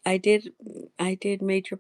I did I did major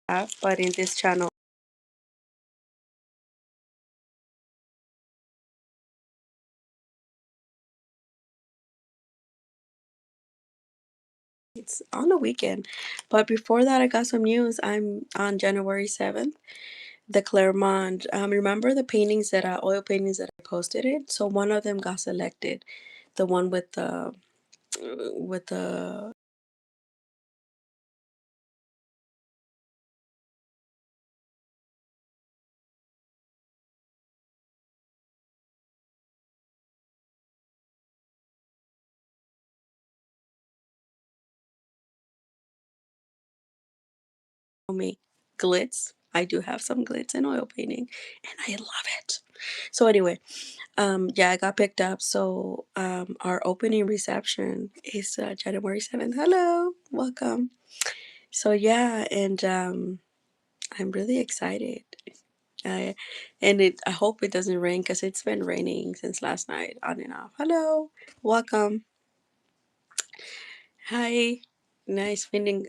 staff, but in this channel it's on the weekend. But before that, I got some news. I'm on January 7th. The Claremont. Remember the paintings that oil paintings that I posted it? So one of them got selected. The one with the me glitz. I do have some glitz in oil painting, and I love it. So anyway, yeah, I got picked up. So our opening reception is January 7th. Hello, welcome. So yeah, and I'm really excited. I I hope it doesn't rain because it's been raining since last night on and off. Hello, welcome. Hi, nice meeting.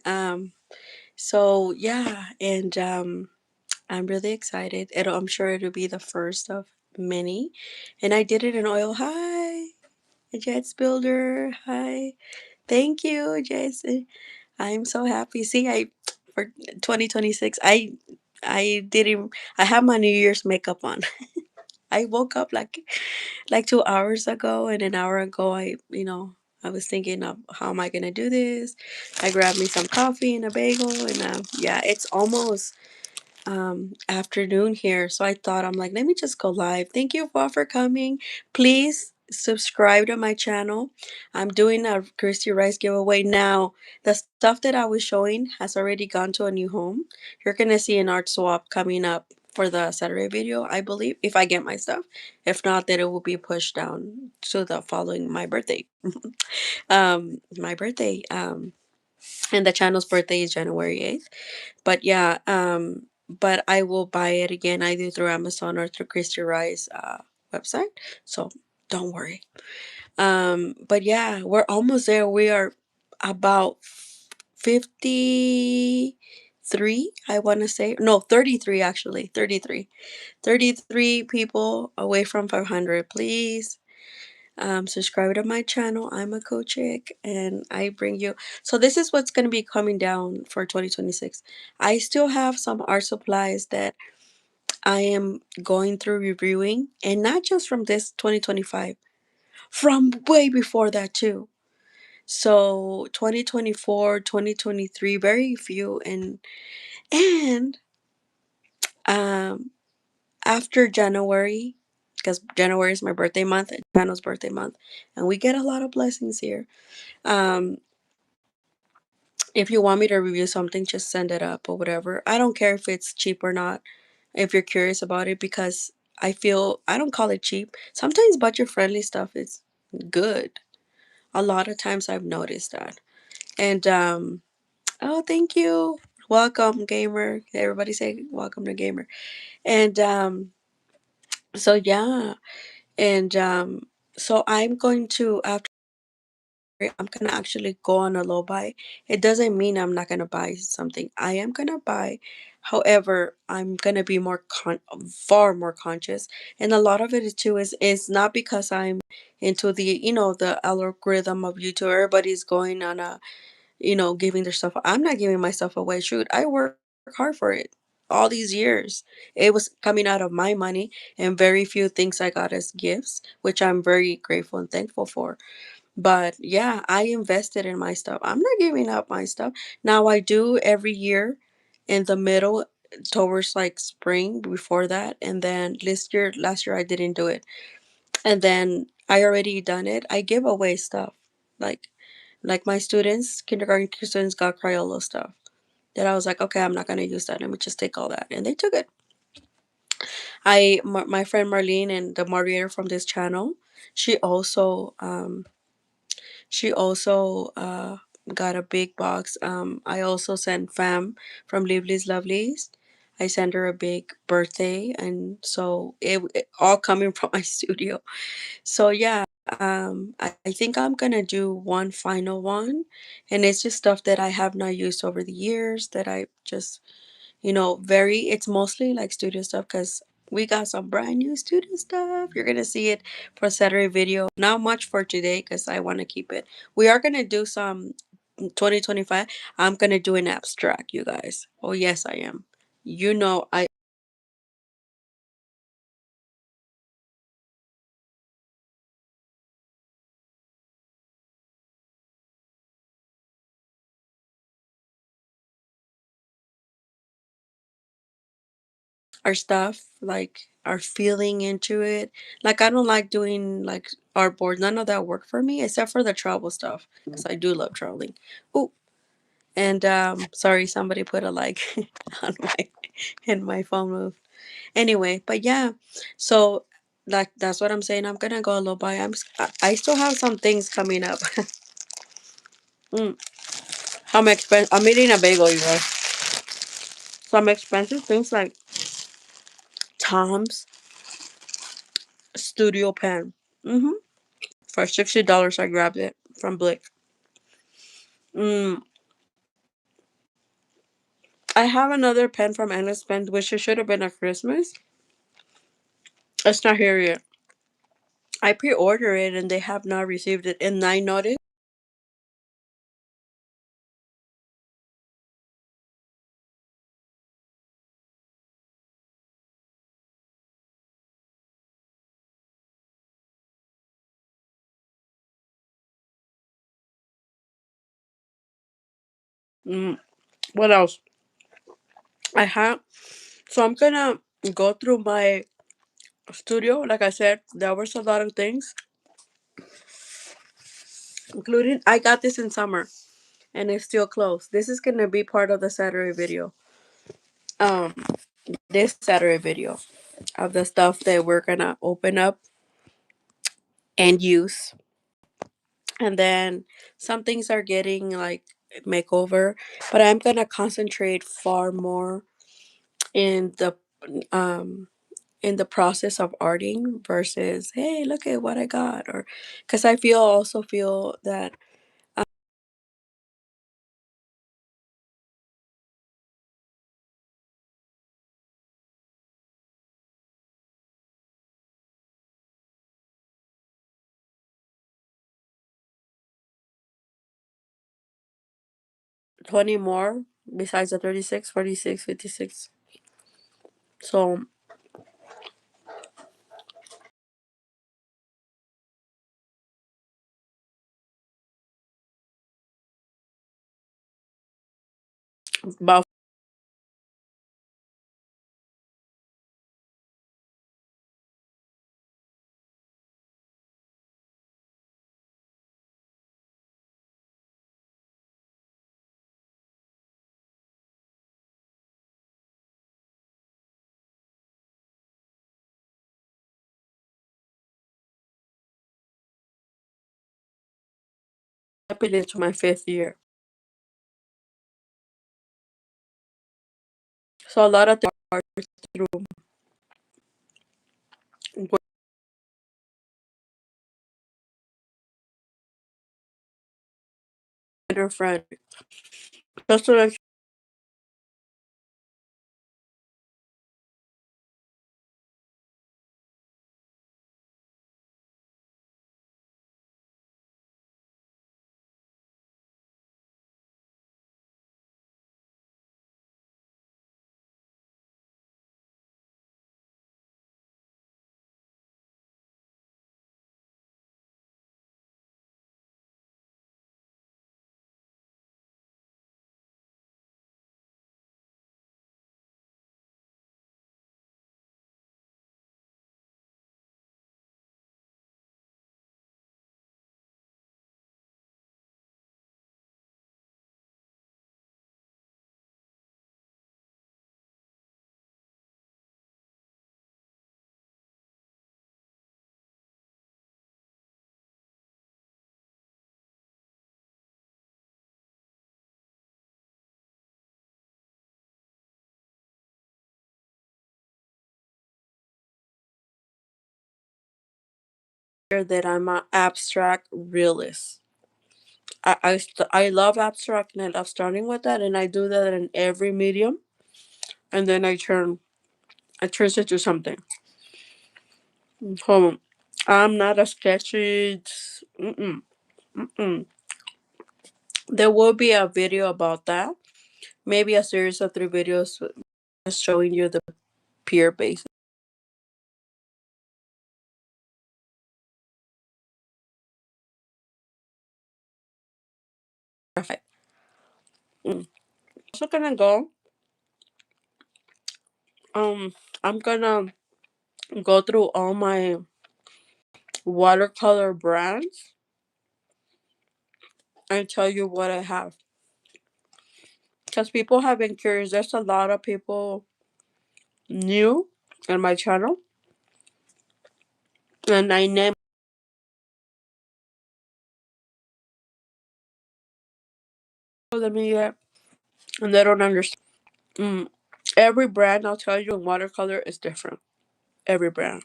So yeah, and I'm really excited. I'm sure it'll be the first of many, and I did it in oil. Hi, Jets Builder. Hi, thank you, Jason. I'm so happy. See, I for 2026, I didn't. I have my New Year's makeup on. I woke up like 2 hours ago, and an hour ago, I was thinking of how am I gonna do this. I grabbed me some coffee and a bagel, and yeah, it's almost afternoon here, so I thought I'm like, let me just go live. Thank you all for coming. Please subscribe to my channel. I'm doing a Christy Rice giveaway now. The stuff that I was showing has already gone to a new home. You're gonna see an art swap coming up for the Saturday video, I believe, if I get my stuff. If not, then it will be pushed down to the following my birthday. My birthday. And the channel's birthday is January 8th. But yeah, but I will buy it again either through Amazon or through Christy Rice website. So don't worry. But yeah, we're almost there. We are about 53, I want to say. No, 33 actually. 33. 33 people away from 500. Please subscribe to my channel. I'm a coach chick, and I bring you. So this is what's going to be coming down for 2026. I still have some art supplies that I am going through reviewing, and not just from this 2025, from way before that too. So 2024, 2023, very few, and um after January, because January is my birthday month and Chano's birthday month, and we get a lot of blessings here. Um, if you want me to review something, just send it up or whatever. I don't care if it's cheap or not, if you're curious about it, because I don't call it cheap. Sometimes budget friendly stuff is good. A lot of times I've noticed that. And oh, thank you. Welcome, gamer. Everybody say welcome to gamer. And so yeah. And So I'm going to after I'm gonna actually go on a low buy. It doesn't mean I'm not gonna buy something. I am gonna buy. However, I'm gonna be far more conscious. And a lot of it is too is not because I'm into the the algorithm of YouTube. Everybody's going on a giving their stuff. I'm not giving myself away. Shoot, I work hard for it all these years. It was coming out of my money, and very few things I got as gifts, which I'm very grateful and thankful for. But yeah, I invested in my stuff. I'm not giving up my stuff. Now I do every year in the middle towards like spring before that. And then last year I didn't do it. And then I already done it. I give away stuff. Like like my students, kindergarten students got Crayola stuff. That I was like, okay, I'm not gonna use that. Let me just take all that. And they took it. My friend Marlene and the moderator from this channel, she also she also got a big box. I also sent Fam from Lively's Lovelies. I sent her a big birthday, and so it all coming from my studio. So yeah, I think I'm gonna do one final one, and it's just stuff that I have not used over the years that I just very it's mostly like studio stuff because we got some brand new studio stuff. You're gonna see it for Saturday video. Not much for today because I want to keep it. We are gonna do some 2025. I'm gonna do an abstract, you guys. Oh yes, I am. I our stuff like are feeling into it. Like I don't like doing like artboard. None of that work for me except for the travel stuff because I do love traveling. Oh, and sorry, somebody put a like on my and my phone moved. Anyway, but yeah, so like that's what I'm saying. I'm gonna go a little by. I still have some things coming up. mm, some expensive. I'm eating a bagel, you guys. Some expensive things like Tom's Studio Pen. For $60, I grabbed it from Blick. Mm, I have another pen from Endless Pen, which it should have been at Christmas. It's not here yet. I pre-ordered it and they have not received it. And I noticed 嗯 what else? I have so I'm gonna go through my studio. Like I said, there was a lot of things, including I got this in summer and it's still closed. This is gonna be part of the Saturday video. Um, this Saturday video of the stuff that we're gonna open up and use. And then some things are getting like makeover, but I'm gonna concentrate far more in um the process of arting versus hey look at what I got, or because I feel that 20 more besides the 36, 46, 56. So about stepping into my fifth year. So a lot of things are through her friend. Just to let her that I'm an abstract realist. I love abstract and I love starting with that, and I do that in every medium, and then I turn it to something. Hold on. I'm not a sketchy. Mm-mm, mm-mm. There will be a video about that. Maybe a series of 3 videos just showing you the peer base. Perfect. Mm. Also gonna go. I'm gonna go through all my watercolor brands and tell you what I have. Because people have been curious. There's a lot of people new in my channel, and I name them yet, and they don't understand. Mm. Every brand, I'll tell you, in watercolor is different. Every brand.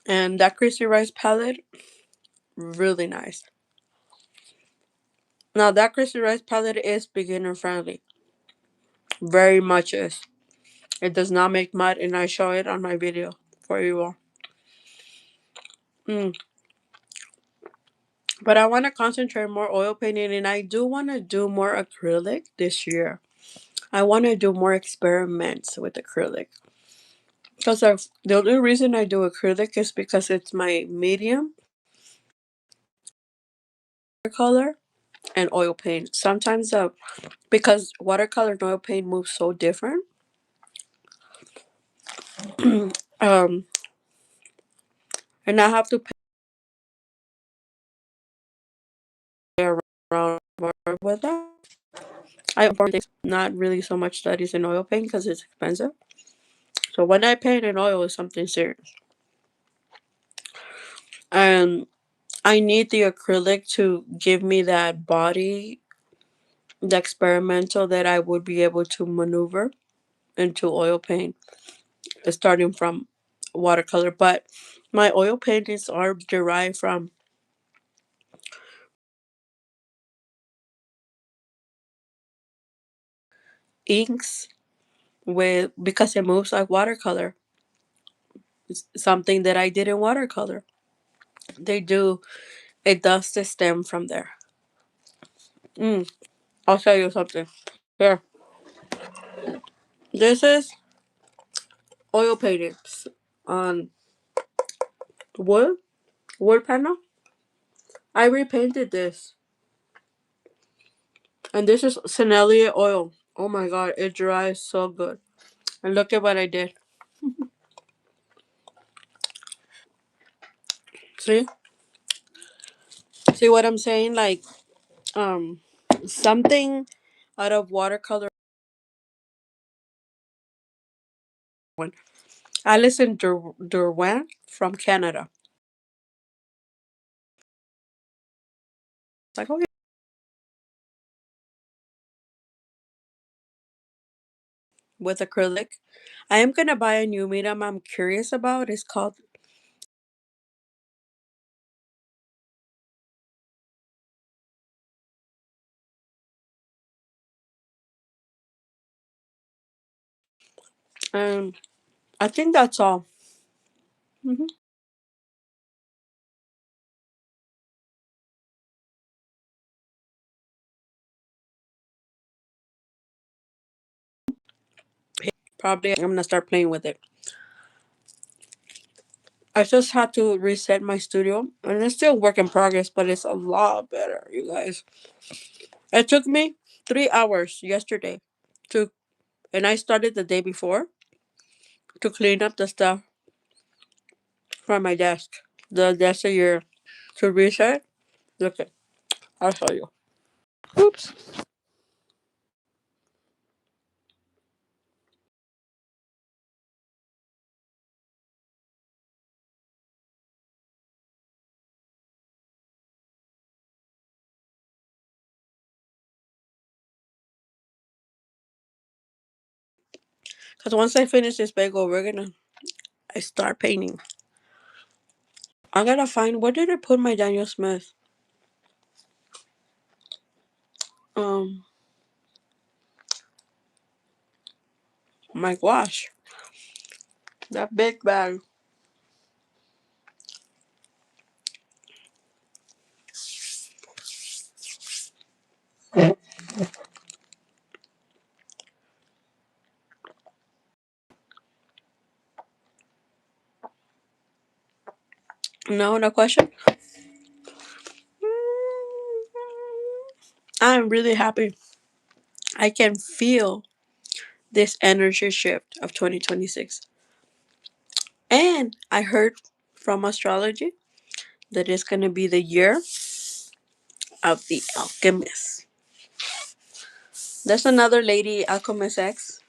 And that Chrissy Rice palette, really nice. Now, that Chrissy Rice palette is beginner friendly. Very much is. It does not make mud, and I show it on my video for you all. Mm. But I want to concentrate more oil painting, and I do want to do more acrylic this year. I want to do more experiments with acrylic. Because the only reason I do acrylic is because it's my medium color and oil paint. Sometimes because watercolor and oil paint move so different, um, and I have to play around more with that. I not really so much studies in oil paint because it's expensive. So when I paint in oil, it's something serious, and I need the acrylic to give me that body, the experimental that I would be able to maneuver into oil paint, starting from watercolor. But my oil paintings are derived from inks with because it moves like watercolor. It's something that I did in watercolor. They do it does stem from there. Mm, I'll tell you something. Here, this is oil paintings on wood wood panel. I repainted this, and this is Cenelia oil. Oh my god, it dries so good. And look at what I did. See, see what I'm saying? Like um, something out of watercolor. One, Alison Derwent from Canada. It's like, okay, with acrylic. I am gonna buy a new medium I'm curious about. It's called I think that's all. Hmm. Probably I'm gonna start playing with it. I just had to reset my studio, and it's still work in progress, but it's a lot better, you guys. It took me 3 hours yesterday to, and I started the day before to clean up the stuff from my desk. The desk that you're to reset. Look at, I'll show you. Oops. Because once I finish this bagel, I start painting. I gotta find, where did I put my Daniel Smith? Um, my gouache. That big bag. No, no question. I'm really happy. I can feel this energy shift of 2026. And I heard from astrology that it's going to be the year of the alchemist. There's another lady, Alchemist X.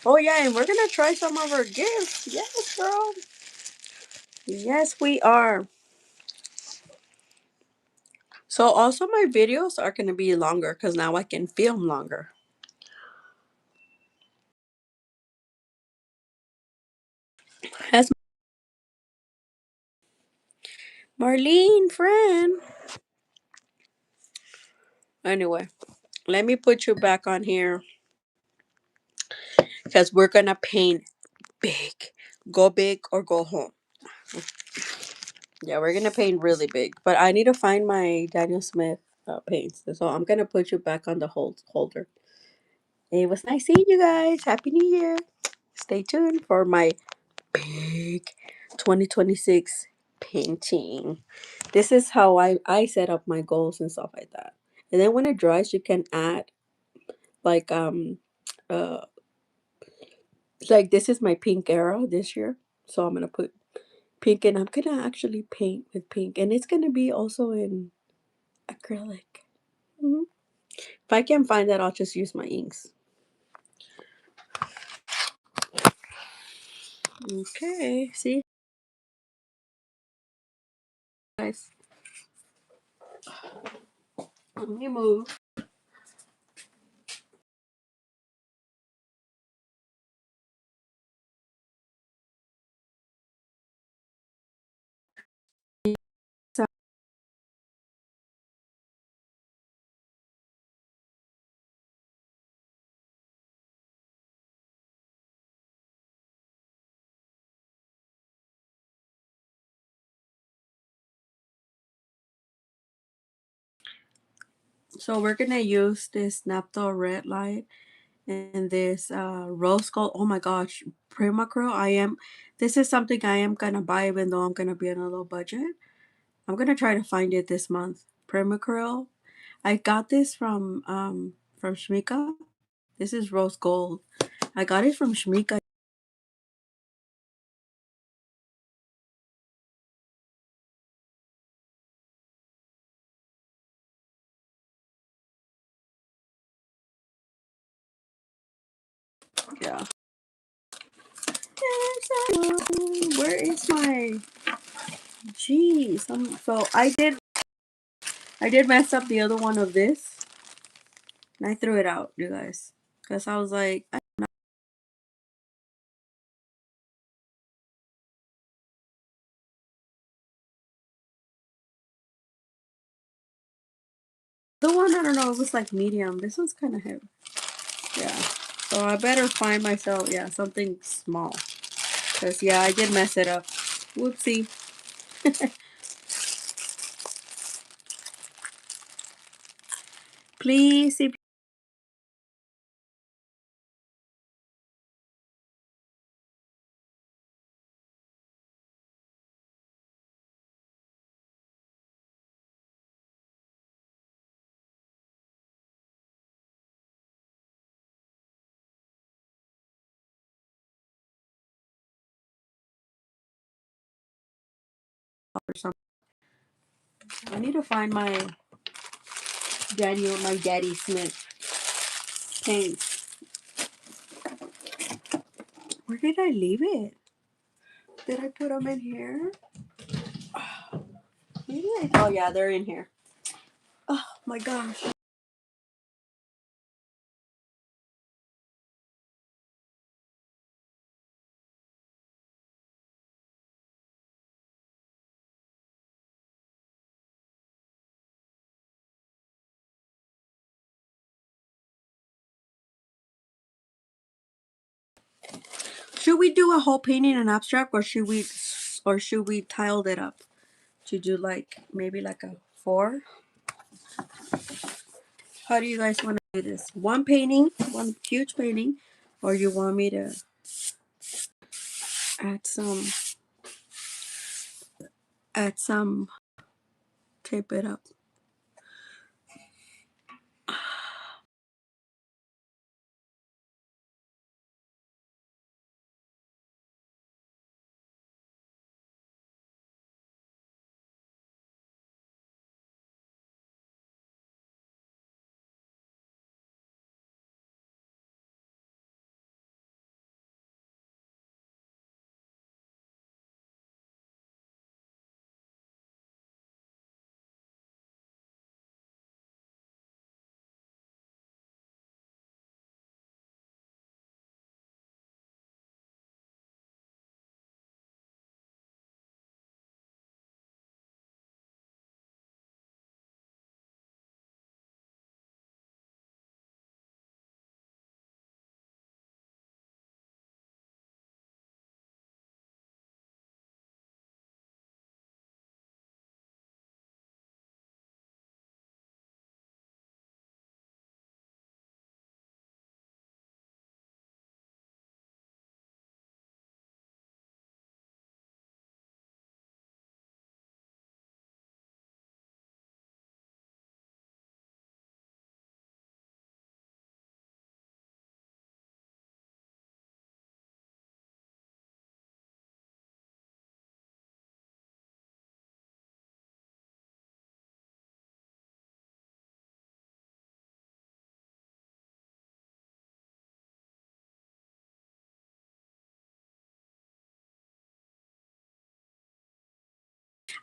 Oh, yeah, and we're going to try some of her gifts. Yes, girl. Yes, we are. So, also, my videos are going to be longer because now I can film longer. That's Marlene, friend. Anyway, let me put you back on here because we're going to paint big. Go big or go home. Yeah, we're gonna paint really big, but I need to find my Daniel Smith paints. So I'm gonna put you back on the holder. It was nice seeing you guys. Happy New Year. Stay tuned for my big 2026 painting. This is how I set up my goals and stuff like that. And then when it dries, you can add like uh like this is my pink era this year. So I'm gonna put pink, and I'm gonna actually paint with pink, and it's gonna be also in acrylic. Mhm. If I can find that, I'll just use my inks. Okay, see, guys. Let me move. So we're gonna use this naphtha red light and this rose gold. Oh my gosh, Primacryl. This is something I am gonna buy even though I'm gonna be on a low budget. I'm gonna try to find it this month. Primacryl. I got this from Shmika. This is rose gold. I got it from Shmika. Yeah. Where is my jeez? So I did mess up the other one of this, and I threw it out, you guys, because I was like, the one I don't know, it was like medium. This one's kind of heavy. Yeah. So I better find myself, yeah, something small. Because, yeah, I did mess it up. Whoopsie. Please, if or something. I need to find my Daddy Smith paints. Where did I leave it? Did I put them in here? Maybe oh yeah, they're in here. Oh my gosh. Should we do a whole painting in abstract, or should we tile it up? To do like maybe like a 4? How do you guys want to do this? One painting, one huge painting, or you want me to add some tape it up?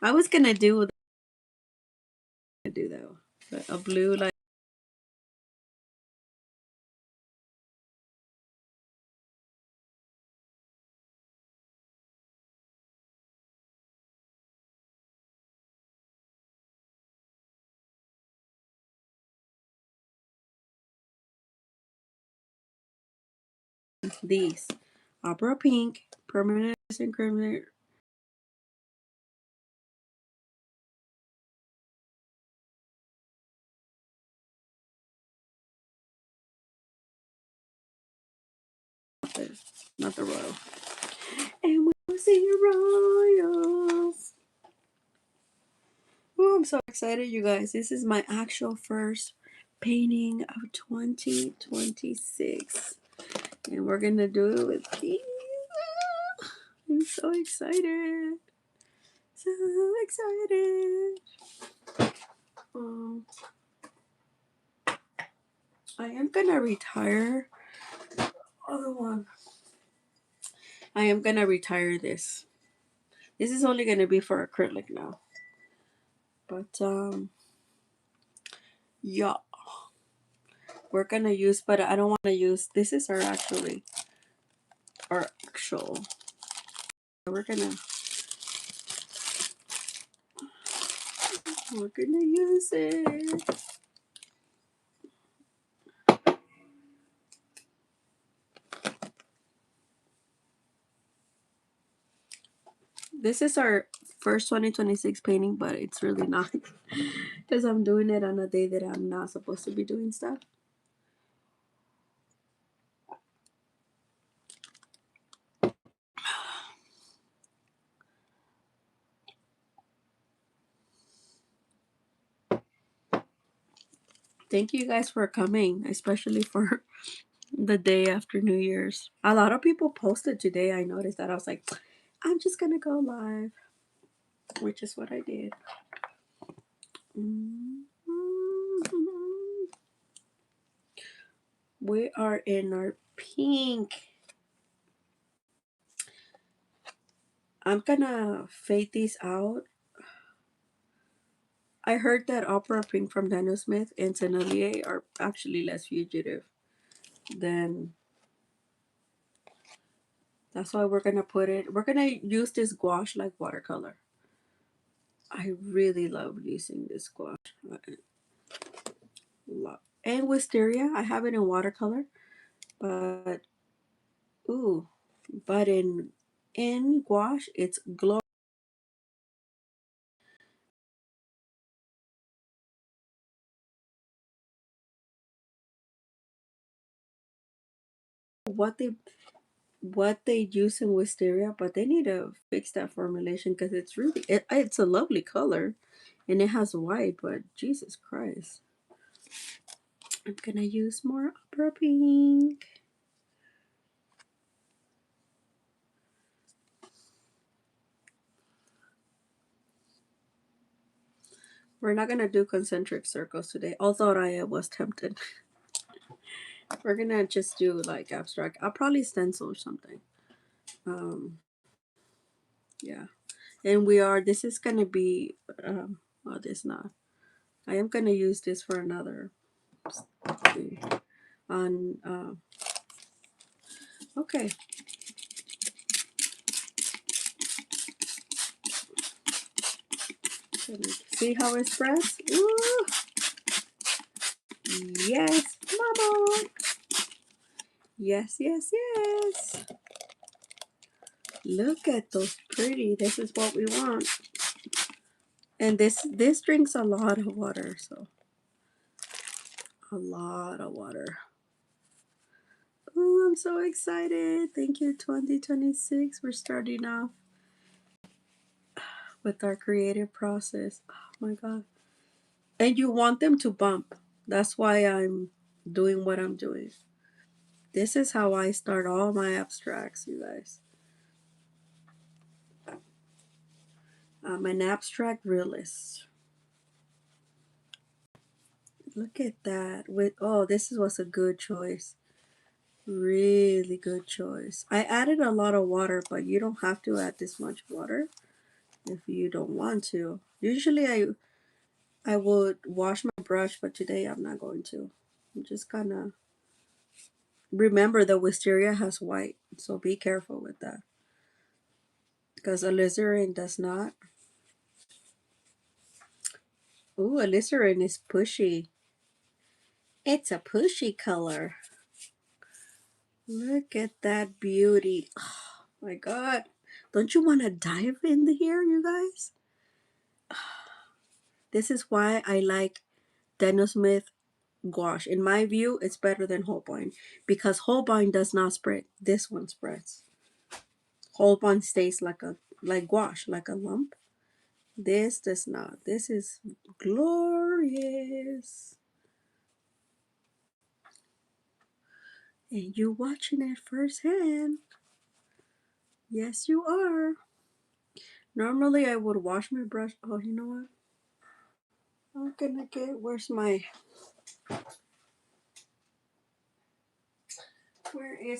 I was gonna do though, but a blue like these. Opera pink, permanent and criminal. Not the royal. And we will see royals. Oh, I'm so excited, you guys. This is my actual first painting of 2026. And we're going to do it with these. I'm so excited. So excited. Um, I am going to retire. Other one. I am going to retire this. This is only going to be for acrylic now. But, yeah. We're going to use, but I don't want to use, this is our actual. We're gonna use it. This is our first 2026 painting, but it's really not because I'm doing it on a day that I'm not supposed to be doing stuff. Thank you guys for coming, especially for the day after New Year's. A lot of people posted today. I noticed that. I was like, I'm just gonna go live, which is what I did. Mhm. We are in our pink. I'm gonna fade these out. I heard that Opera Pink from Daniel Smith and Sennelier are actually less fugitive than. That's why we're gonna put it. We're gonna use this gouache like watercolor. I really love using this gouache. And wisteria, I have it in watercolor, but ooh, but in gouache, it's glow. What they use in wisteria, but they need to fix that formulation because it's a lovely color, and it has white. But Jesus Christ, I'm gonna use more opera pink. We're not gonna do concentric circles today, although I was tempted. We're gonna just do like abstract. I'll probably stencil or something. Um, yeah, and this is gonna be. Well, this not. I am gonna use this for another thing. On okay. See how it spreads? Ooh, yes, mama. Yes, yes, yes. Look at those pretty. This is what we want. And this drinks a lot of water, so a lot of water. Oh, I'm so excited. Thank you, 2026. We're starting off with our creative process. Oh my God. And you want them to bump. That's why I'm doing what I'm doing. This is how I start all my abstracts, you guys. I'm an abstract realist. Look at that. This was a good choice. Really good choice. I added a lot of water, but you don't have to add this much water if you don't want to. Usually I would wash my brush, but today I'm not going to. I'm just gonna remember that wisteria has white, so be careful with that. Because alizarin does not. Ooh, alizarin is pushy. It's a pushy color. Look at that beauty. Oh my God. Don't you want to dive in here, you guys? This is why I like Daniel Smith gouache. In my view, it's better than Holbein because Holbein does not spread. This one spreads. Holbein stays like gouache, like a lump. This does not. This is glorious. And you watching it firsthand. Yes, you are. Normally, I would wash my brush. Oh, you know what? I'm gonna where is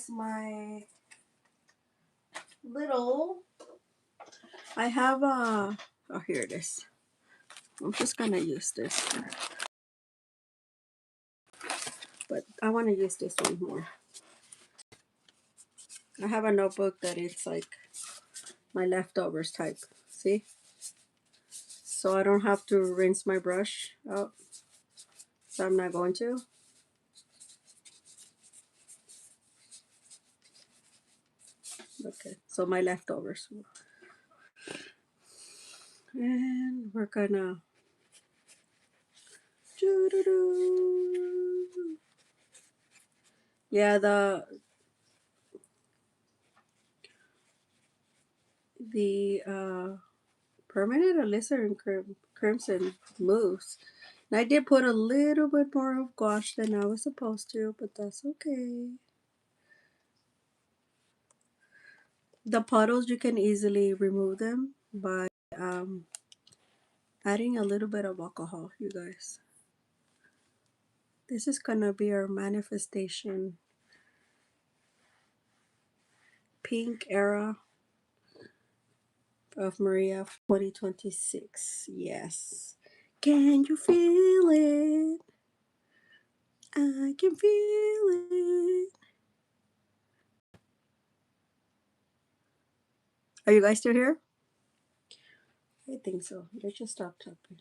my little, I have oh, here it is. I'm just gonna use this, but I want to use this one more. I have a notebook that it's like my leftovers type. See? So I don't have to rinse my brush out. So I'm not going to. Okay, so my leftovers. And we're gonna doo-doo-doo. Yeah, the permanent alizarin crimson moves. And I did put a little bit more of gouache than I was supposed to, but that's okay. The puddles, you can easily remove them by um, adding a little bit of alcohol, you guys. This is gonna be our manifestation pink era of Maria 2026. Yes. Can you feel it? I can feel it. Are you guys still here? I think so. Let's just stop talking.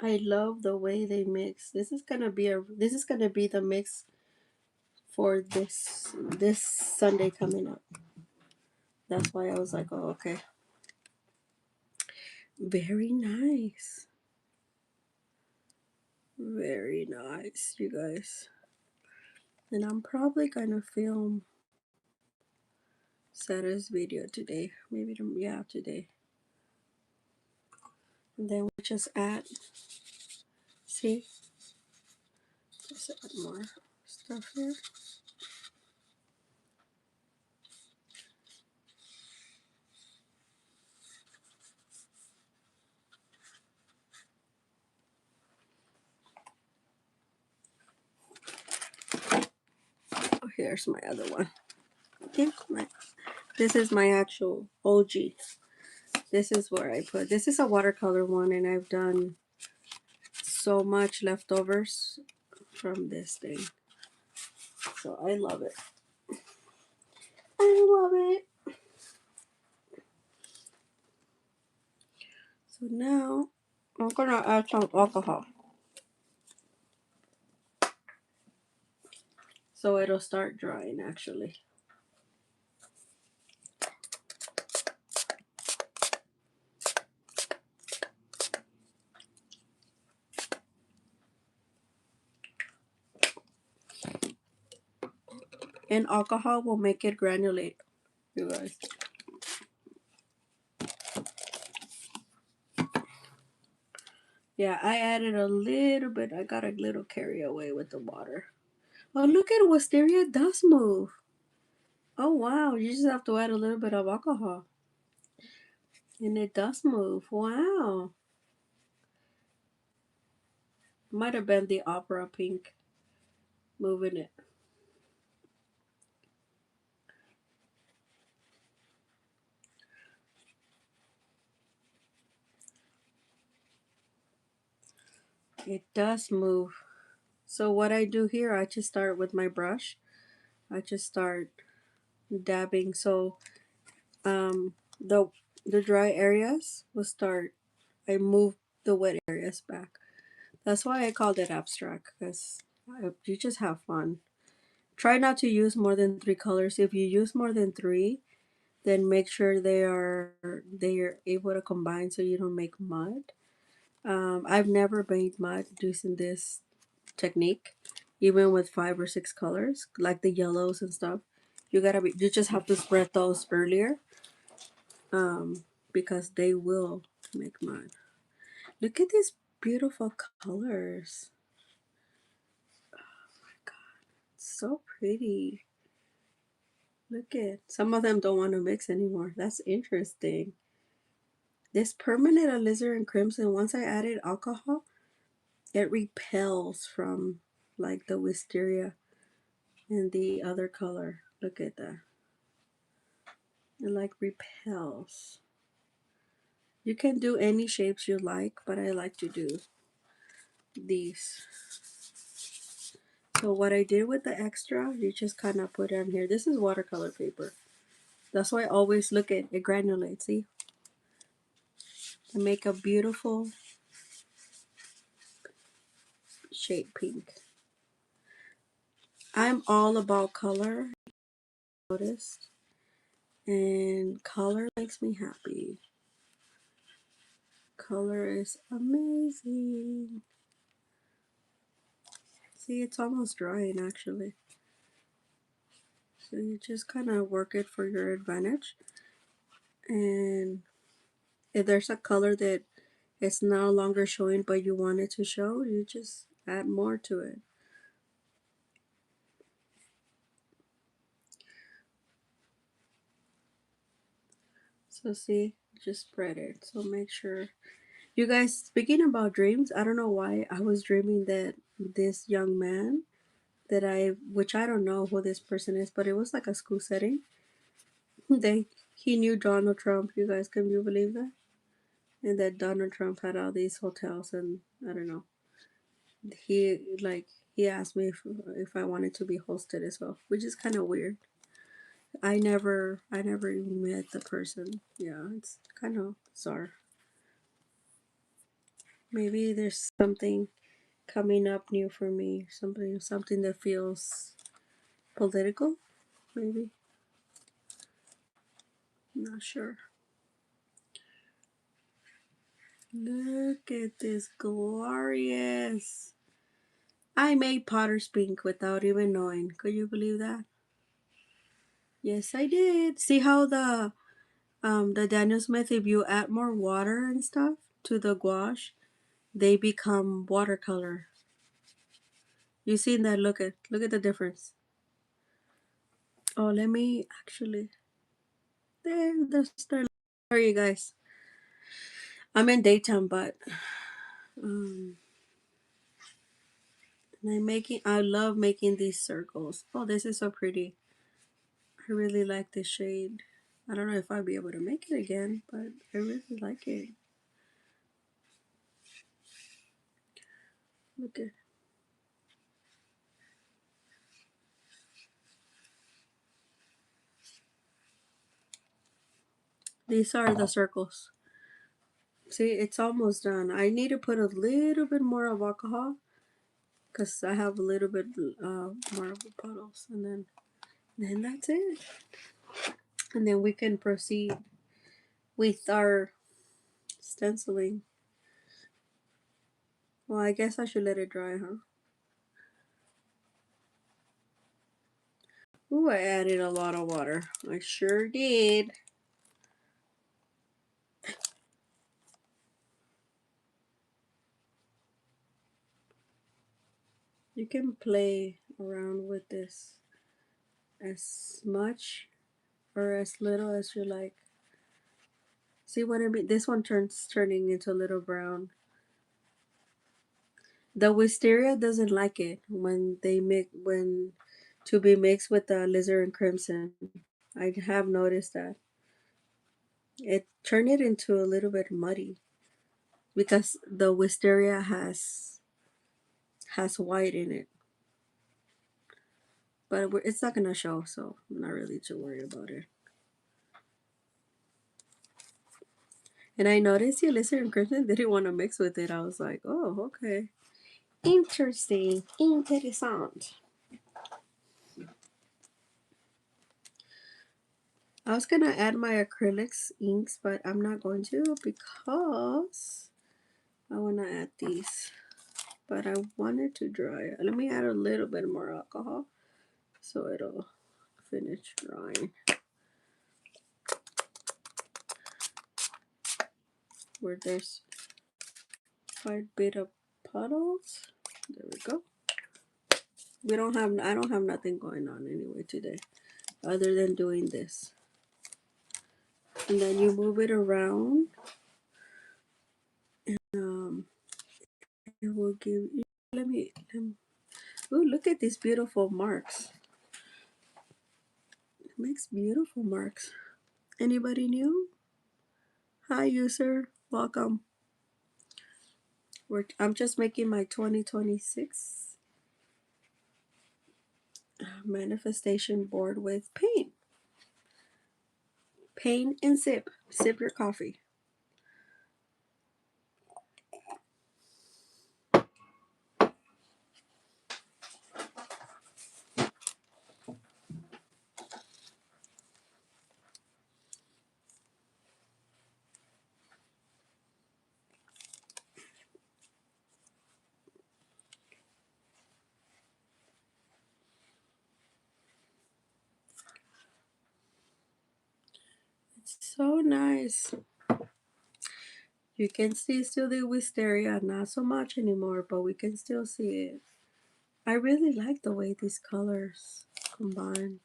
I love the way they mix. This is gonna be the mix for this Sunday coming up. That's why I was like, oh, okay. Very nice. Very nice, you guys. And I'm probably gonna film Sarah's video today. Maybe yeah, today. And then we just add, see, just add more stuff here. Oh, here's my other one. Okay, this is my actual OG. This is where I put. This is a watercolor one, and I've done so much leftovers from this thing. So I love it. I love it. So now I'm gonna add some alcohol. So it'll start drying actually. And alcohol will make it granulate, you guys. Yeah, I added a little bit. I got a little carry away with the water. Oh, look at Wisteria does move. Oh, wow. You just have to add a little bit of alcohol. And it does move. Wow. Might have been the opera pink moving it. It does move. So what I do here, I just start with my brush. I just start dabbing. So um, the the dry areas will start. I move the wet areas back. That's why I called it abstract, because you just have fun. Try not to use more than three colors. If you use more than three, then make sure they are able to combine so you don't make mud. I've never made mud using this technique, even with 5 or 6 colors, like the yellows and stuff. You just have to spread those earlier, because they will make mud. Look at these beautiful colors. So pretty. Look at some of them don't want to mix anymore. That's interesting. This permanent alizarin crimson, once I added alcohol, it repels from like the wisteria and the other color. Look at that. It like repels. You can do any shapes you like, but I like to do these. So what I did with the extra, you just kind of put on here. This is watercolor paper. That's why I always look at it granulate. See? And make a beautiful shade pink. I'm all about color, noticed, and color makes me happy. Color is amazing. See, it's almost drying actually. So you just kind of work it for your advantage. And if there's a color that it's no longer showing but you want it to show, you just add more to it. So see, just spread it. So make sure. You guys, speaking about dreams, I don't know why I was dreaming that this young man which I don't know who this person is, but it was like a school setting. He knew Donald Trump. You guys, can you believe that? And that Donald Trump had all these hotels, and I don't know. He like he asked me if I wanted to be hosted as well, which is kind of weird. I never even met the person. Yeah, it's kind of bizarre. Maybe there's something coming up new for me. Something that feels political. Maybe, not sure. Look at this glorious. I made potter's pink without even knowing. Could you believe that? Yes, I did. See how the Daniel Smith, if you add more water and stuff to the gouache, they become watercolor. You seen that? Look at the difference. Oh, let me actually. There's sorry, you guys. I'm in daytime, but um, I love making these circles. Oh, this is so pretty. I really like this shade. I don't know if I'll be able to make it again, but I really like it. Look at these are the circles. See, it's almost done. I need to put a little bit more of alcohol because I have a little bit more of the puddles, and then that's it. And then we can proceed with our stenciling. Well, I guess I should let it dry, huh? Ooh, I added a lot of water. I sure did. You can play around with this as much or as little as you like. See what I mean? This one turning into a little brown. The wisteria doesn't like it when to be mixed with the alizarin crimson. I have noticed that it turned it into a little bit muddy because the wisteria has white in it, but it's not gonna show, so I'm not really too worried about it. And I noticed the alizarin crimson didn't want to mix with it. I was like, oh, okay, interesting, interessant. I was gonna add my acrylics inks, but I'm not going to because I wanna add these. But I want it to dry. Let me add a little bit more alcohol so it'll finish drying. Where there's quite a bit of puddles. There we go. I don't have nothing going on anyway today other than doing this. And then you move it around. Um, it will give you, oh, look at these beautiful marks. It makes beautiful marks. Anybody new? Hi, user. Welcome. I'm just making my 2026 manifestation board with paint. Paint and sip. Sip your coffee. So nice. You can see still the wisteria, not so much anymore, but we can still see it. I really like the way these colors combine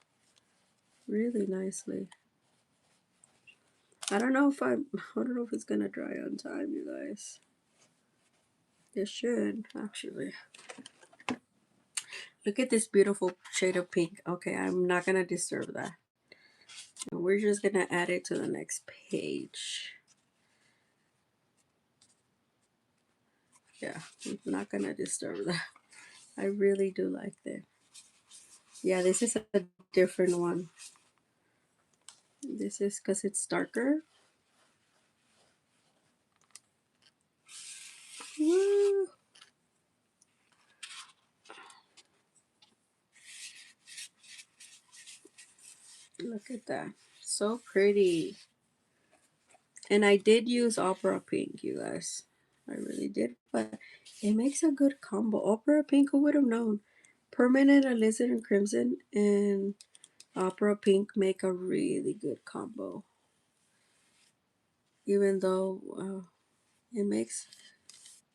really nicely. I don't know if it's gonna dry on time, you guys. It should, actually. Look at this beautiful shade of pink. Okay, I'm not gonna disturb that. And we're just gonna add it to the next page. Yeah, I'm not gonna disturb that. I really do like that. Yeah, this is a different one. This is because it's darker. Woo! Look at that. So pretty. And I did use opera pink, you guys. I really did. But it makes a good combo. Opera pink, who would have known? Permanent alizarin crimson and opera pink make a really good combo. Even though it makes,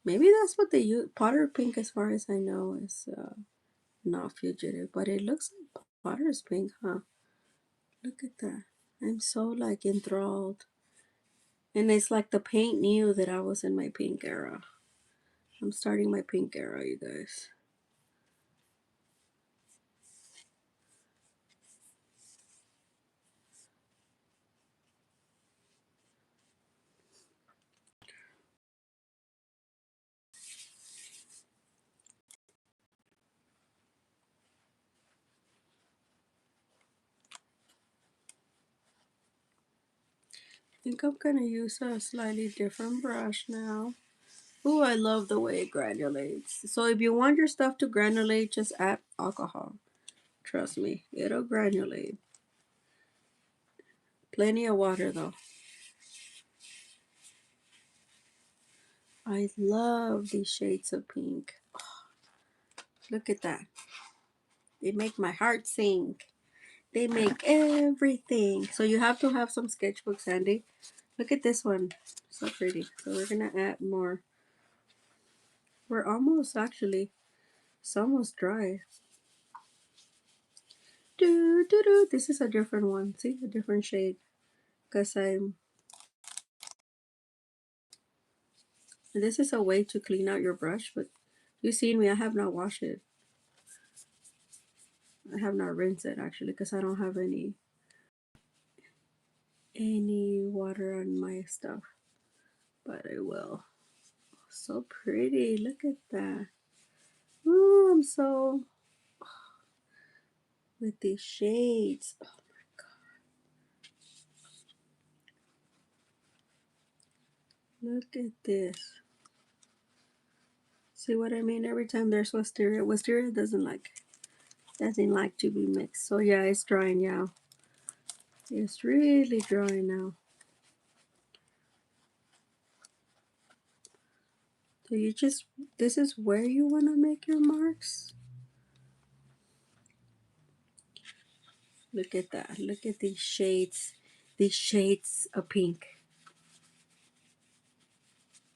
maybe that's what they use. Potter pink, as far as I know, is not fugitive. But it looks like Potter's pink, huh? Look at that. I'm so like enthralled. And it's like the paint knew that I was in my pink era. I'm starting my pink era, you guys. I think I'm gonna use a slightly different brush now. Ooh, I love the way it granulates. So if you want your stuff to granulate, just add alcohol. Trust me, it'll granulate. Plenty of water though. I love these shades of pink. Look at that. They make my heart sing. They make everything. So you have to have some sketchbooks handy. Look at this one. So pretty. So we're gonna add more. We're almost actually. It's almost dry. Do do do. This is a different one. See, a different shade. Cause I'm. This is a way to clean out your brush, but you seen me. I have not washed it. I have not rinsed it actually, cause I don't have any water on my stuff. But I will. So pretty. Look at that. Ooh, I'm so with these shades. Oh my god. Look at this. See what I mean? Every time there's wisteria doesn't like to be mixed. So yeah, it's drying now. It's really drying now. So you just, this is where you want to make your marks. Look at that. Look at these shades. These shades of pink.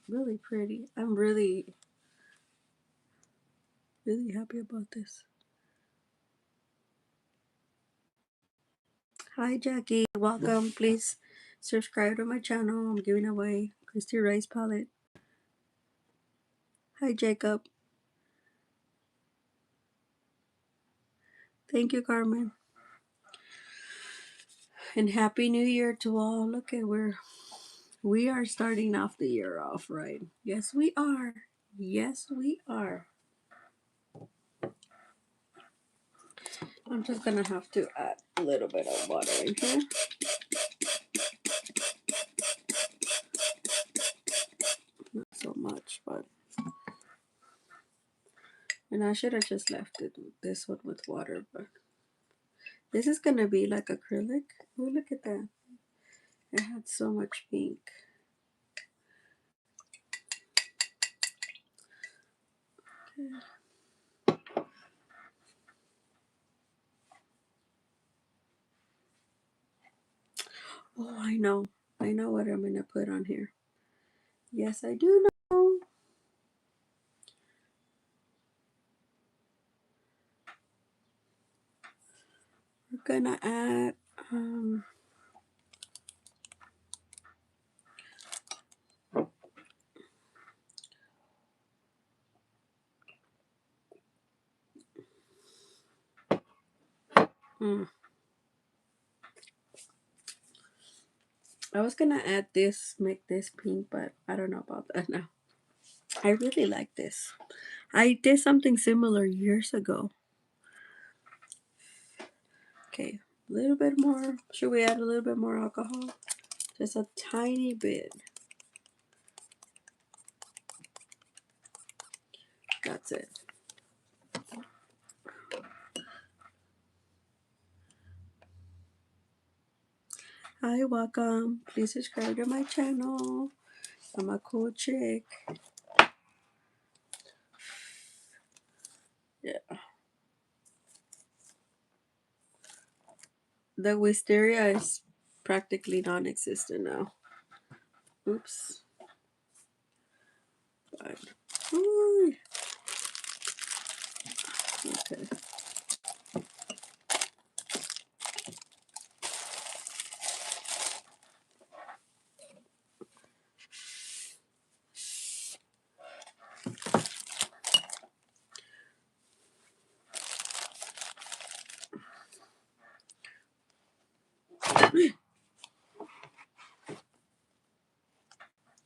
Really pretty. I'm really, really happy about this. Hi, Jackie. Welcome. Please subscribe to my channel. I'm giving away Christy Rice palette. Hi, Jacob. Thank you, Carmen. And Happy New Year to all. Look at we are starting off the year off right. Yes, we are. Yes, we are. I'm just gonna have to add a little bit of water in here. Not so much, but and I should have just left it this one with water, but this is gonna be like acrylic. Oh, look at that. It had so much pink. Okay. Oh, I know. I know what I'm gonna put on here. Yes, I do know. We're gonna add hmm, I was gonna add this, make this pink, but I don't know about that now. I really like this. I did something similar years ago. Okay, a little bit more. Should we add a little bit more alcohol? Just a tiny bit. That's it. Hi, welcome. Please subscribe to my channel. I'm a cool chick. Yeah. The wisteria is practically non-existent now. Oops. But, ooh, okay.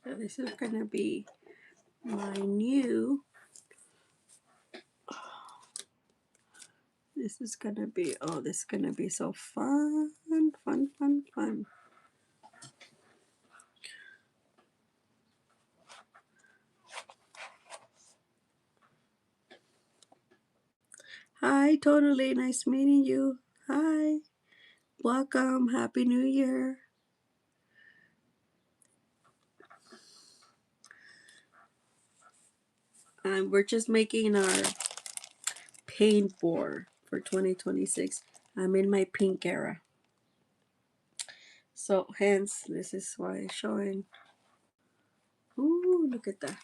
So this is gonna be my new. This is gonna be, oh, this is gonna be so fun, fun, fun, fun. Hi, totally nice meeting you. Hi, welcome, happy new year. We're just making our paint board for 2026. I'm in my pink era. So hence, this is why I'm showing. Ooh, look at that.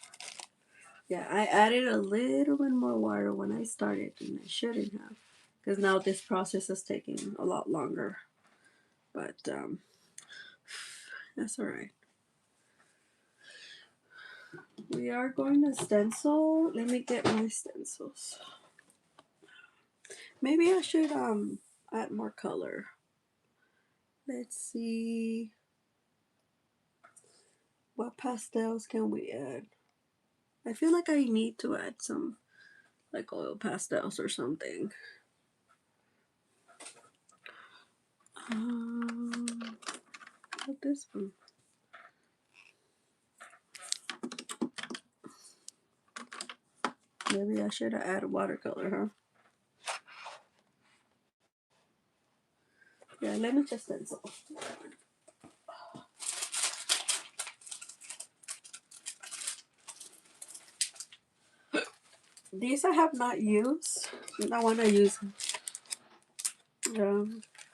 Yeah, I added a little bit more water when I started than I shouldn't have. Because now this process is taking a lot longer. But that's alright. We are going to stencil. Let me get my stencils. Maybe I should add more color. Let's see. What pastels can we add? I feel like I need to add some like oil pastels or something. What this one? Maybe I should have added watercolor, huh? Yeah, let me just stencil. These I have not used. I want to use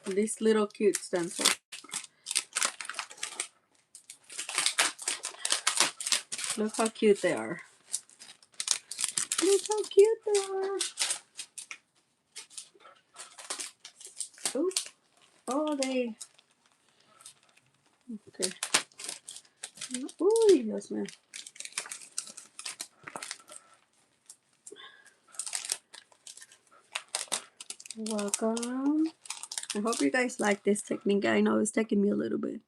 this little cute stencil. Look how cute they are. Look how cute they are. Ooh. Oh, they. Okay. Uy, Dios mío. Welcome. I hope you guys like this technique. I know it's taking me a little bit.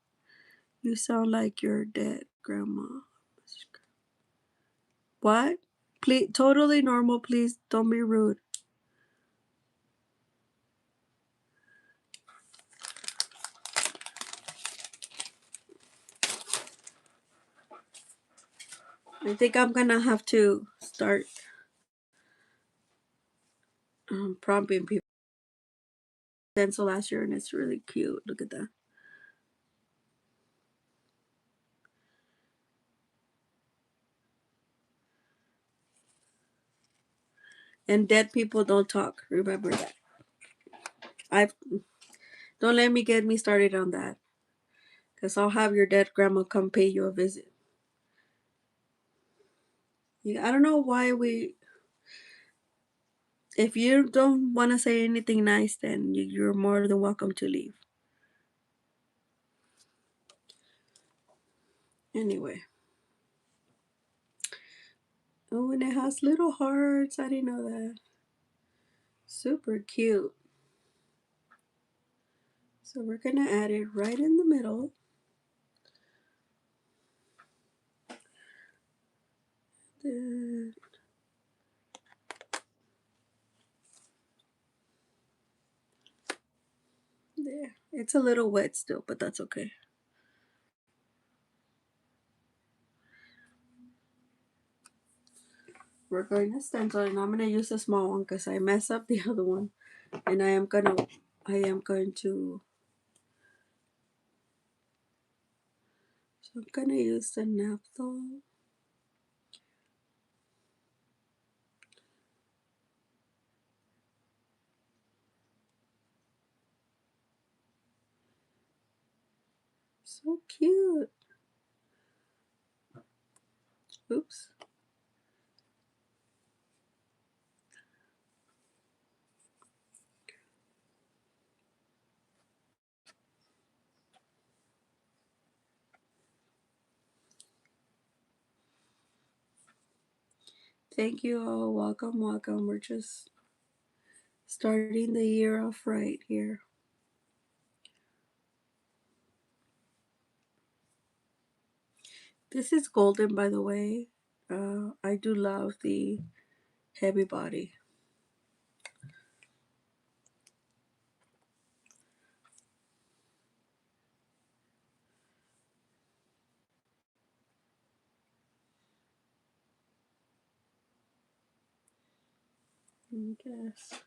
You sound like your dead grandma. What? Please, totally normal. Please don't be rude. I think I'm gonna have to start prompting people. Stencil last year, and it's really cute. Look at that. And dead people don't talk. Remember that. I've Don't let me get me started on that. Because I'll have your dead grandma come pay you a visit. Yeah, I don't know why we. If you don't want to say anything nice, then you're more than welcome to leave. Anyway. Oh, and it has little hearts. I didn't know that. Super cute. So we're going to add it right in the middle. There. There. It's a little wet still, but that's okay. We're going to stencil, and I'm going to use a small one because I messed up the other one. And I am going to, so I'm going to use the naphtol. So cute. Oops. Thank you all. Welcome, welcome. We're just starting the year off right here. This is golden, by the way. I do love the heavy body. I guess.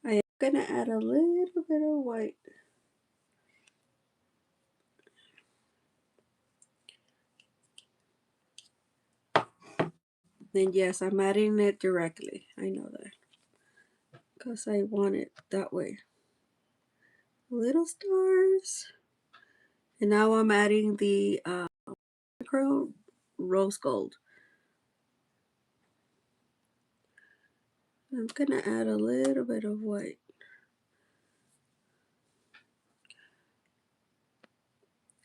I am gonna add a little bit of white. Then yes, I'm adding it directly. I know that. Because I want it that way. Little stars. And now I'm adding the micro rose gold. I'm gonna add a little bit of white.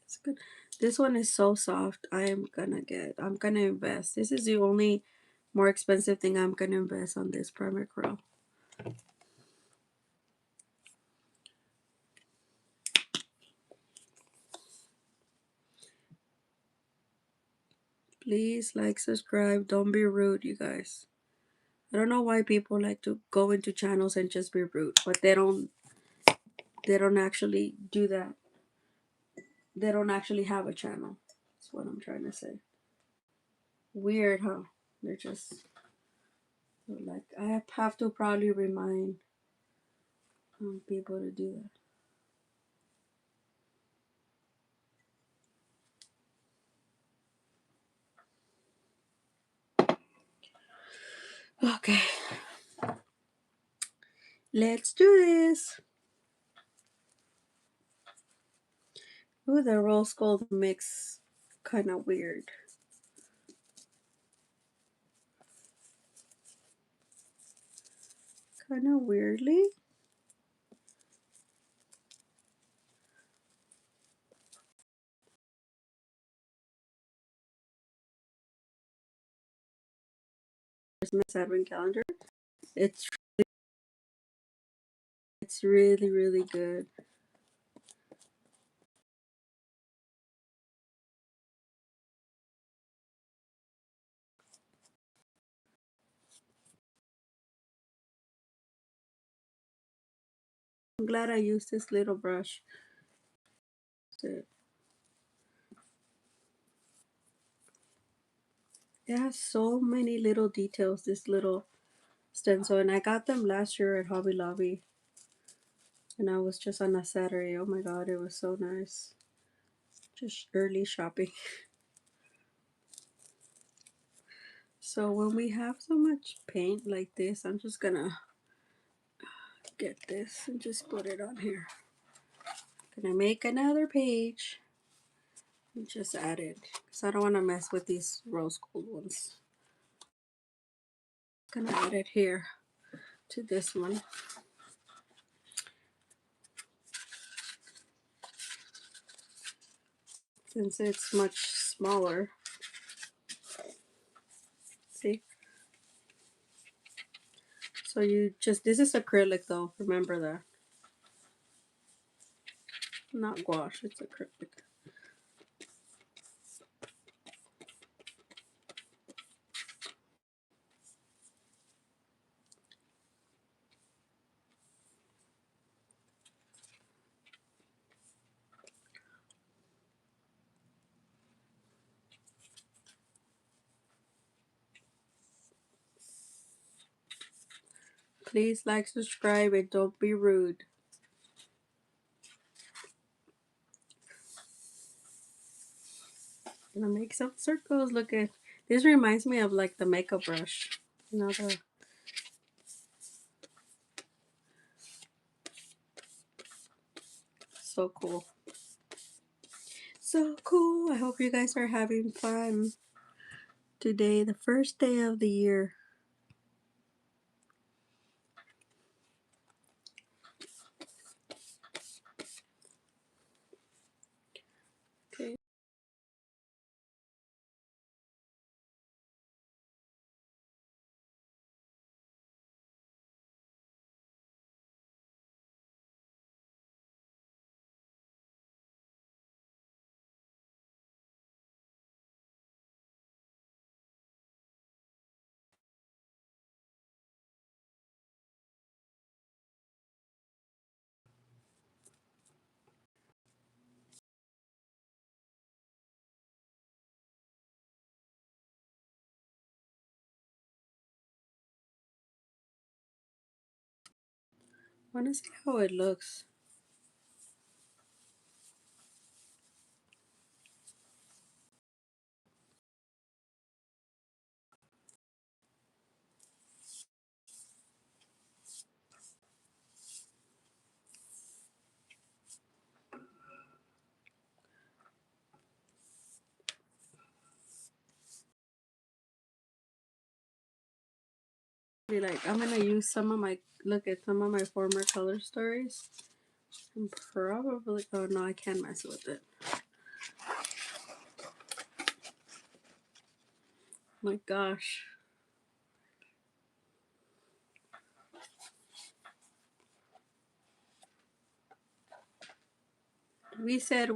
It's good. This one is so soft. I'm gonna invest. This is the only more expensive thing I'm gonna invest on this primer curl. Please like, subscribe. Don't be rude, you guys. I don't know why people like to go into channels and just be rude, but they don't actually do that. They don't actually have a channel. That's what I'm trying to say. Weird, huh? They're just like, I have to probably remind people to do that. Okay. Let's do this. Ooh, the rose gold mix kind of weird. Kind of weirdly. Christmas Advent calendar. It's it's really really good. I'm glad I used this little brush. It has so many little details. This little stencil, and I got them last year at Hobby Lobby, and I was just on a Saturday. Oh my god, it was so nice. Just early shopping. So when we have so much paint like this, I'm just gonna get this and just put it on here. Gonna make another page and just add it because I don't want to mess with these rose gold ones. Gonna add it here to this one. Since it's much smaller. See? So you just, this is acrylic though, remember that. Not gouache, it's acrylic. Please like, subscribe, and don't be rude. Gonna make some circles. Look at this, reminds me of like the makeup brush. You know, the so cool. So cool. I hope you guys are having fun today, the first day of the year. Okay. Wanna see how it looks. Be like, I'm gonna use some of my, look at some of my former color stories. And probably, oh no, I can't mess with it. My gosh. We said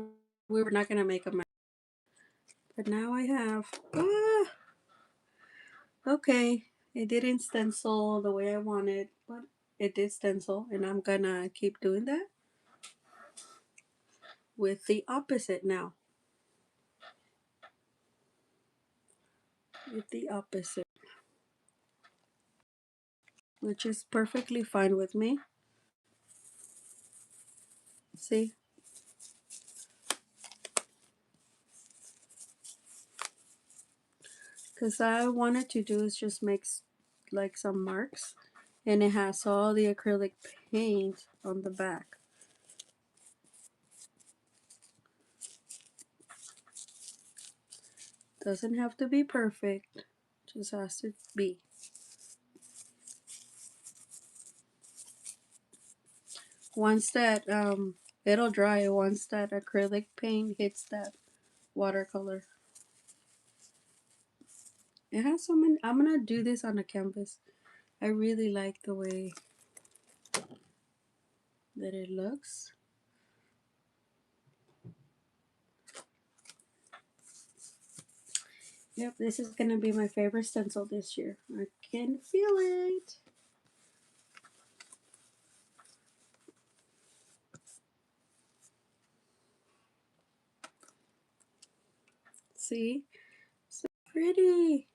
we were not gonna make a mess, but now I have. Ah, okay, it didn't stencil the way I wanted, but it did stencil, and I'm gonna keep doing that with the opposite now. With the opposite, which is perfectly fine with me. See? Because I wanted to do is just make like some marks, and it has all the acrylic paint on the back. Doesn't have to be perfect, just has to be. Once that it'll dry once that acrylic paint hits that watercolor. It has so many. I'm gonna do this on a canvas. I really like the way that it looks. Yep, this is gonna be my favorite stencil this year. I can feel it. See? So pretty.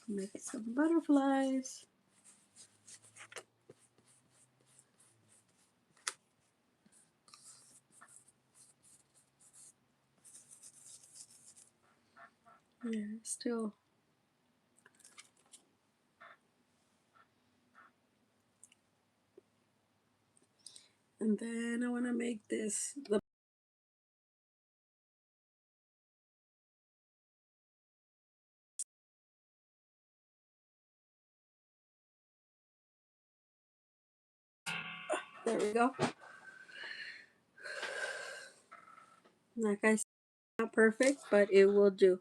Make some butterflies. Yeah, still. And then I want to make this. There we go. Like I said, not perfect, but it will do.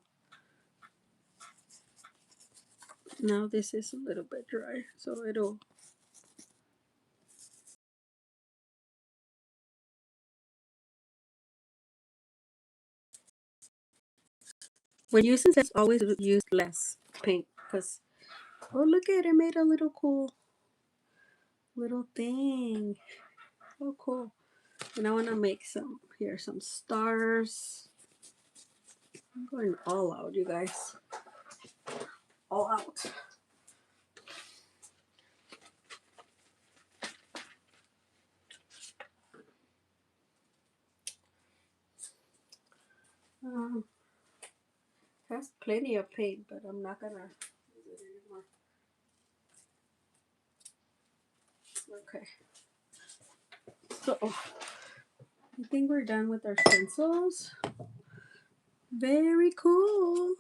Now this is a little bit dry, so it'll. When using this, always use less paint because, oh, look at it, made a little cool little thing. Oh, cool. And I want to make some stars. I'm going all out, you guys. All out. Um, has plenty of paint, but I'm not gonna use it anymore. Okay. So I think we're done with our stencils. Very cool.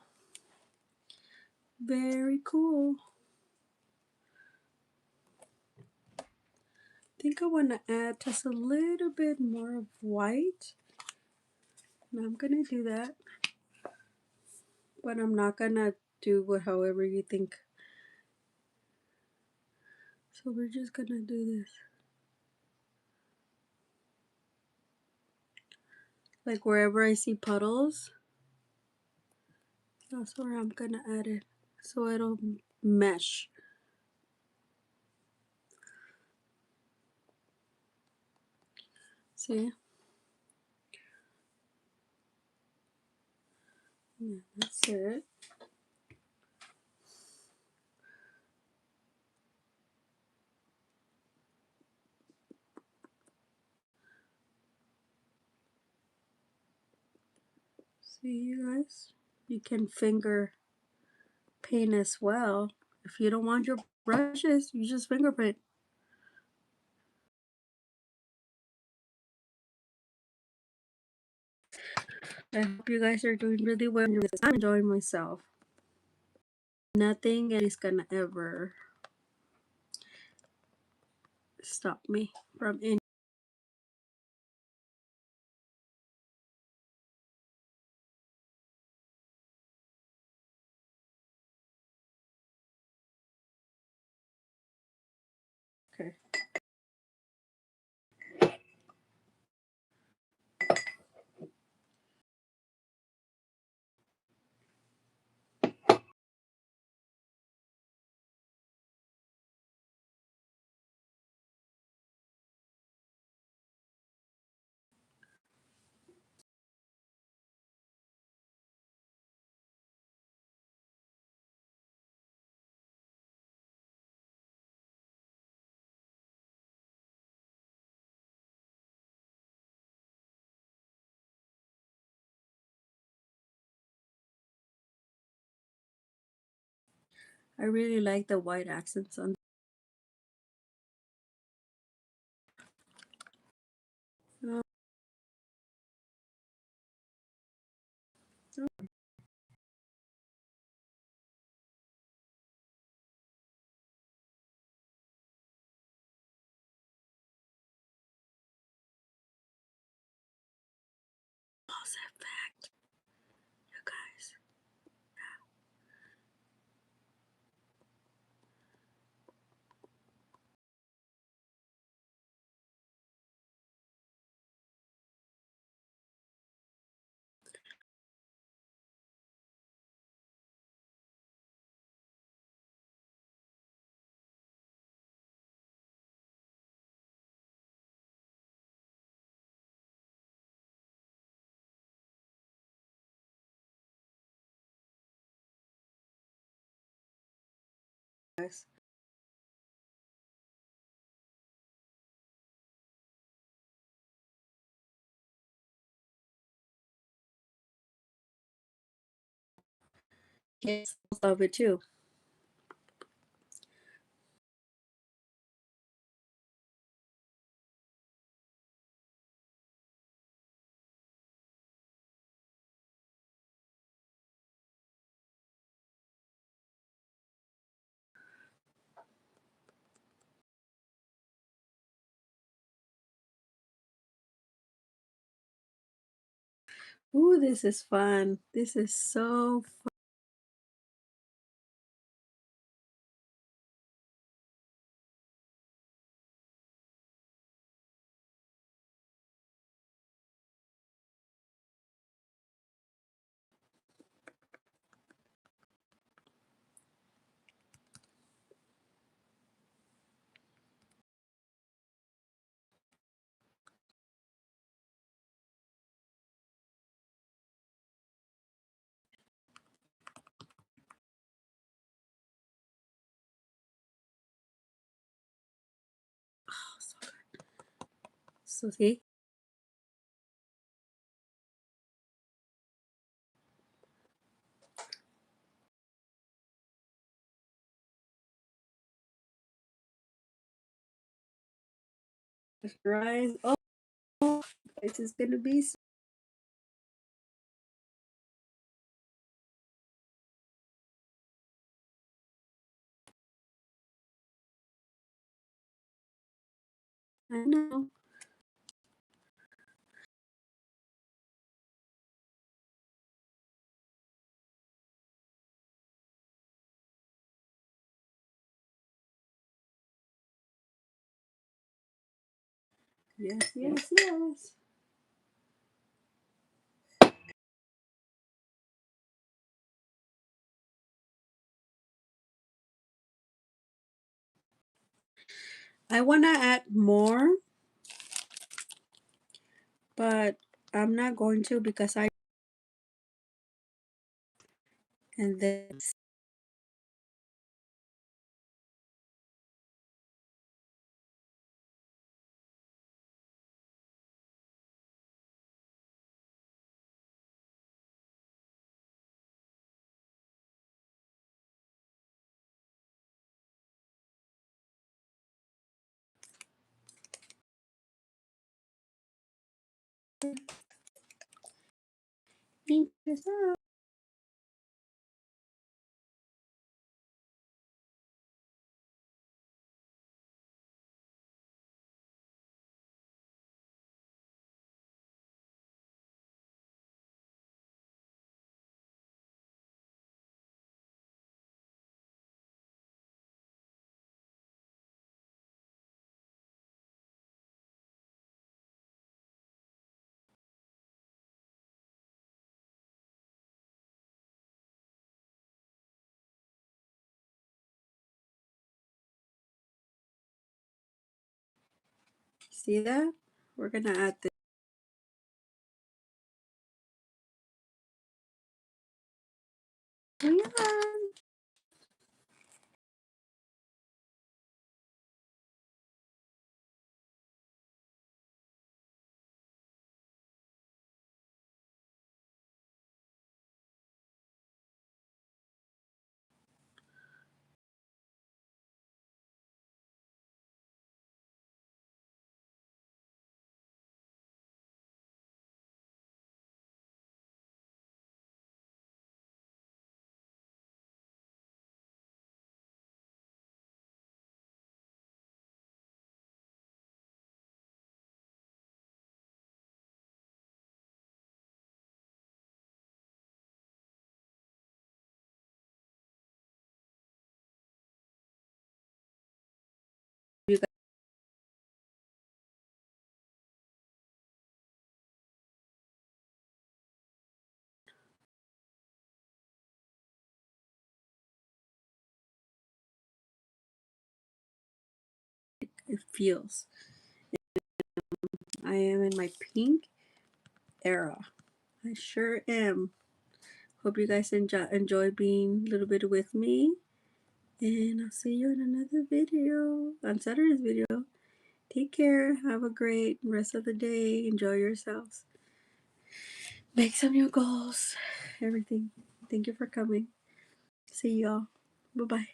Very cool. I think I want to add just a little bit more of white. And I'm gonna do that. But I'm not gonna do it however you think. So we're just gonna do this. Like wherever I see puddles, that's where I'm gonna add it. So it'll mesh. See? Yeah, that's it. See, you guys? You can finger paint as well. If you don't want your brushes, you just finger paint. I hope you guys are doing really well. I'm enjoying myself. Nothing is gonna ever stop me from any. Okay. I really like the white accents on. Oh, pause effect, you guys. Guys. Yes, I love it too. Ooh, this is fun. This is so fun. So see, rise. Oh, this is gonna be. I know. Yes, yes, yes. I wanna add more, but I'm not going to because I and then pink this up. See that? We're gonna add this. Yeah. You guys, it feels. I am in my pink era. I sure am. Hope you guys enjoy being a little bit with me. And I'll see you in another video on Saturday's video. Take care. Have a great rest of the day. Enjoy yourselves. Make some new goals. Everything. Thank you for coming. See y'all. Bye bye.